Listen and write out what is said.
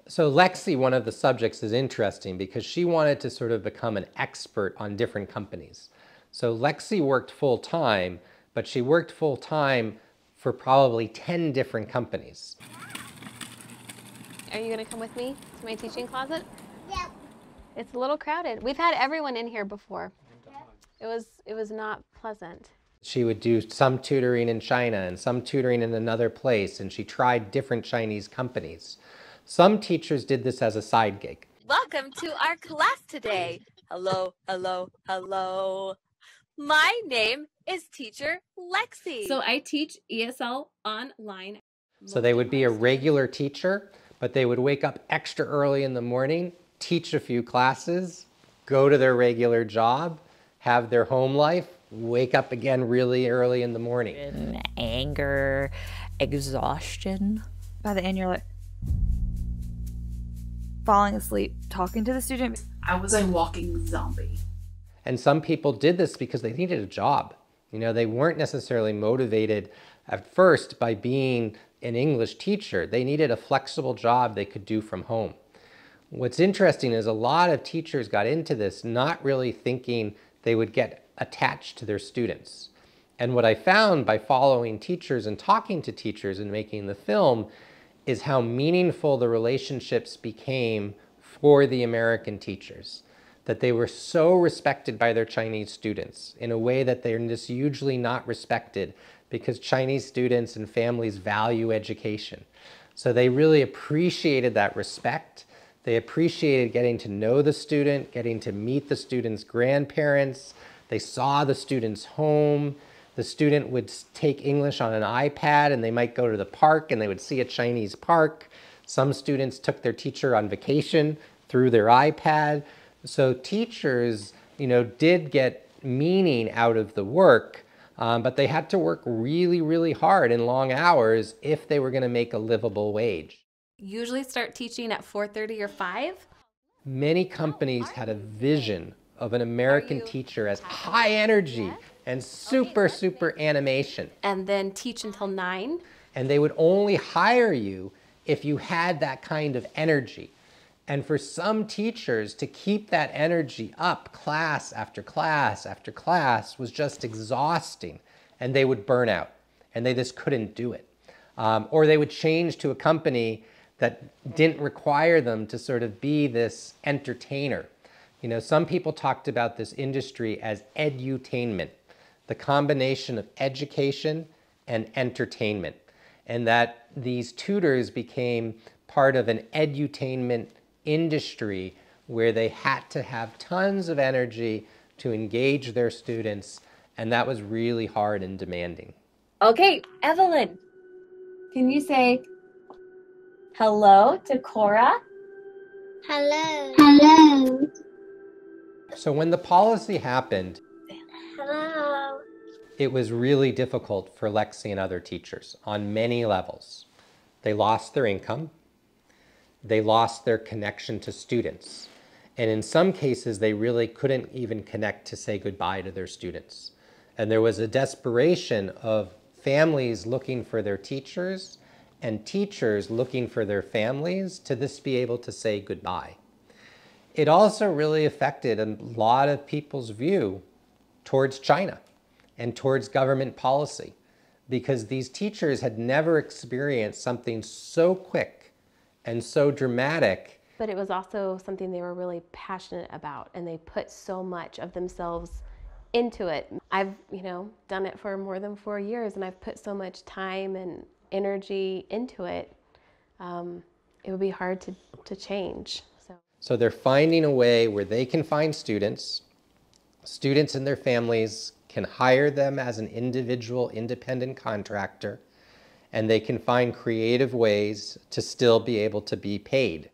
So Lexi, one of the subjects, is interesting because she wanted to sort of become an expert on different companies. So Lexi worked full-time, but she worked full-time for probably 10 different companies. Are you gonna come with me to my teaching closet? Yeah. It's a little crowded. We've had everyone in here before. It was not pleasant. She would do some tutoring in China and some tutoring in another place, and she tried different Chinese companies. Some teachers did this as a side gig. Welcome to our class today. Hello, hello, hello. My name is Teacher Lexi. So I teach ESL online. So they would be a regular teacher, but they would wake up extra early in the morning, teach a few classes, go to their regular job, have their home life, wake up again really early in the morning. Anger, exhaustion. By the end, you're like falling asleep, talking to the student. I was a walking zombie. And some people did this because they needed a job. You know, they weren't necessarily motivated at first by being an English teacher. They needed a flexible job they could do from home. What's interesting is a lot of teachers got into this not really thinking they would get attached to their students. And what I found by following teachers and talking to teachers and making the film is how meaningful the relationships became for the American teachers. That they were so respected by their Chinese students in a way that they're just usually not respected because Chinese students and families value education. So they really appreciated that respect. They appreciated getting to know the student, getting to meet the student's grandparents. They saw the student's home. The student would take English on an iPad and they might go to the park and they would see a Chinese park. Some students took their teacher on vacation through their iPad. So teachers, you know, did get meaning out of the work, but they had to work really, really hard in long hours if they were going to make a livable wage. Usually start teaching at 4:30 or 5. Many companies had a vision of an American teacher as high energy and super animation. And then teach until 9. And they would only hire you if you had that kind of energy. And for some teachers to keep that energy up class after class after class was just exhausting, and they would burn out and they just couldn't do it. Or they would change to a company that didn't require them to sort of be this entertainer. You know, some people talked about this industry as edutainment, the combination of education and entertainment, and that these tutors became part of an edutainment industry where they had to have tons of energy to engage their students, and that was really hard and demanding. Okay, Evelyn, can you say hello to Cora? Hello. Hello. So when the policy happened, Hello. it was really difficult for Lexi and other teachers on many levels. They lost their income. They lost their connection to students. And in some cases, they really couldn't even connect to say goodbye to their students. And there was a desperation of families looking for their teachers and teachers looking for their families to just be able to say goodbye. It also really affected a lot of people's view towards China and towards government policy, because these teachers had never experienced something so quick and so dramatic. But it was also something they were really passionate about, and they put so much of themselves into it. I've, done it for more than 4 years, and I've put so much time and energy into it. It would be hard to change. So they're finding a way where they can find students and their families can hire them as an individual independent contractor, and they can find creative ways to still be able to be paid.